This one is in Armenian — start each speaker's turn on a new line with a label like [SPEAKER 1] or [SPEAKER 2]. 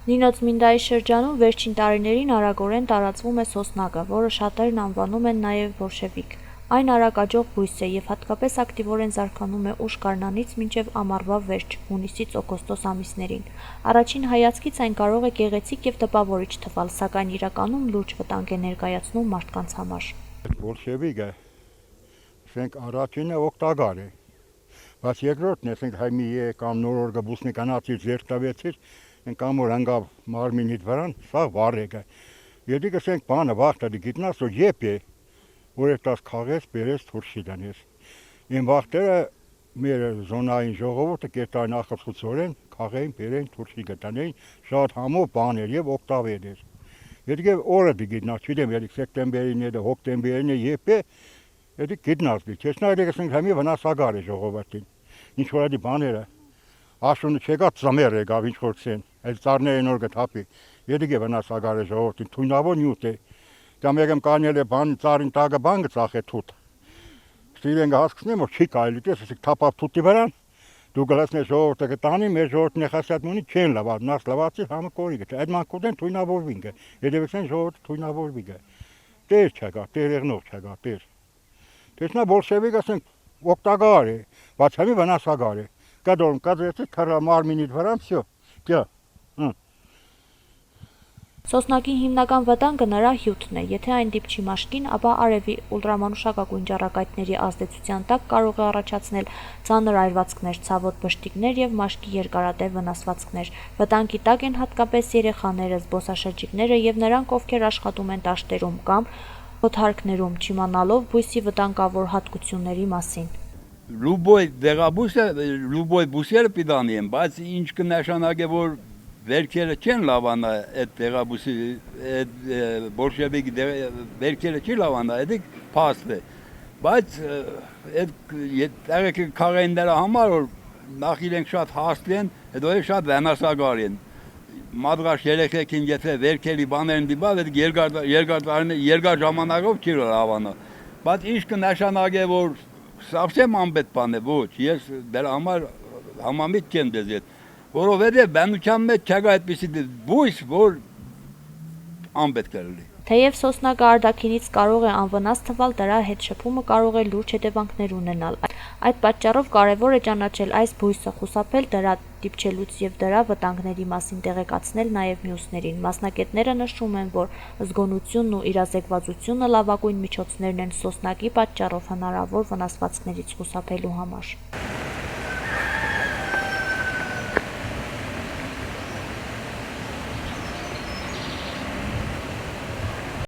[SPEAKER 1] Նինոց-Մինդայի շրջանում վերջին տարիներին արագորեն տարածվում է սոսնակը, որը շատերն անվանում են նաև բոլշևիկ։ Այն արագ աճող բույս է և հատկապես ակտիվորեն զարգանում է ուշ գարնանից մինչև ամառվա վերջ՝ հունիսից-օգոստոս ամիսներին։ Առաջին հայացքից այն կարող է գեղեցիկ և տպավորիչ թվալ, սակայն իրականում լուրջ վտանգ է ներկայացնում մարդկանց համար։
[SPEAKER 2] Բոլշևիկը առաջինը օգտակար է, բայց երկրորդն է, հայ մի կամ նոր գբուսնի կանացից ձեռք տվեցիր, կամ որ անգավ մարմինիդ վրան, սա վառեգը։ Եթե կսենք բանը վաղտը գիտնաս, որ եփ է, որ այդտաս քաղես, բերես թուրշի դանես։ Իմ վաղտերը մեր զոնային ժողովուրդը կետային ախպսուցորեն, քաղեին, բերեն, թուրշի գտանեին, շատ համով բաներ և օգտավեր էր։ Եթե օրը գիտնաս, չիտեմ, եթե սեպտեմբերին է, հոկտեմբերին է եփ է, եթե գիտնաս դի, չեսնա եթե կսենք համի վնասագար է ժողովրդին։ Ինչ որ այդ բաները Աշունը չեկա ծմեր եկավ ինչ որ ցեն, այդ ծառները նոր գտապի, եթե վնասագար է ժողովրդին, թույնավոր նյութ է, կամ եկեմ կանել է բան ծառին տակը բան գծախ է թութ։ Ստիրեն հասկացնեմ որ չի կարելի, տեսեք թափավ թութի վրան, դու գլասնես ժողովուրդը կտանի, մեր ժողովուրդն ეხասյատնունի չեն լավալ, նաս լավացի համը կորիգը, այդ մանկուդեն թույնավորվին գը, երևեցեն ժողովուրդը թույնավորվի գը։ Տեր չկա, տեր եղնող չկա, տեր։ Տեսնա բոլշևիկը ասենք օգտակար է, բայց համի վնասագար է։ Կադորում կադրեցի քարա մարմինիդ վրան, всё, դյա։
[SPEAKER 1] Սոսնակի հիմնական վտանգը նրա հյութն է։ Եթե այն դիպչի մաշկին, ապա արևի ուլտրամանուշակագույն ճառագայթների ազդեցության տակ կարող է առաջացնել ծանր այրվածքներ, ցավոտ բշտիկներ և մաշկի երկարատև վնասվածքներ։ Վտանգի տակ են հատկապես երեխաները, զբոսաշրջիկները և նրանք, ովքեր աշխատում են դաշտերում կամ օդարկներում, չիմանալով բույսի վտանգավոր հատկությունների մասին։
[SPEAKER 3] Լուբոյ դեղաբույսը, լուբոյ բույսերը պիտանի են, բայց ինչ կնշանակե որ վերքերը չեն լավանա այդ դեղաբույսի, այդ բոլշևիկի վերքերը չի լավանա, դա փաստ է։ Բայց այդ տեղեքը քաղաքները համար որ նախ իրենք շատ հաստ են, հետո շատ վնասագար են։ Մադրաշ երեխեքին եթե վերքերի բաներն դիպա, երկար ժամանակով չի լավանա։ Բայց ինչ կնշանակե որ Սավսեմ անպետ բան է, ոչ, ես դրա համար համամիտ չեմ դեզ հետ, որովհետև բանության մեջ չկա այդպիսի բույս, որ անպետք է լինի։
[SPEAKER 1] Թեև սոսնակը արտաքինից կարող է անվնաս թվալ, դրա հետ շփումը կարող է լուրջ հետևանքներ ունենալ։ Այդ պատճառով կարևոր է ճանաչել այս բույսը, խուսափել դրա դիպչելուց և դրա վտանգների մասին տեղեկացնել նաև մյուսներին։ Մասնագետները նշում են, որ զգոնությունն ու իրազեկվածությունը լավագույն միջոցներն են սոսնակի պատճառով հնարավոր վնասվածքներից խուսափելու համար։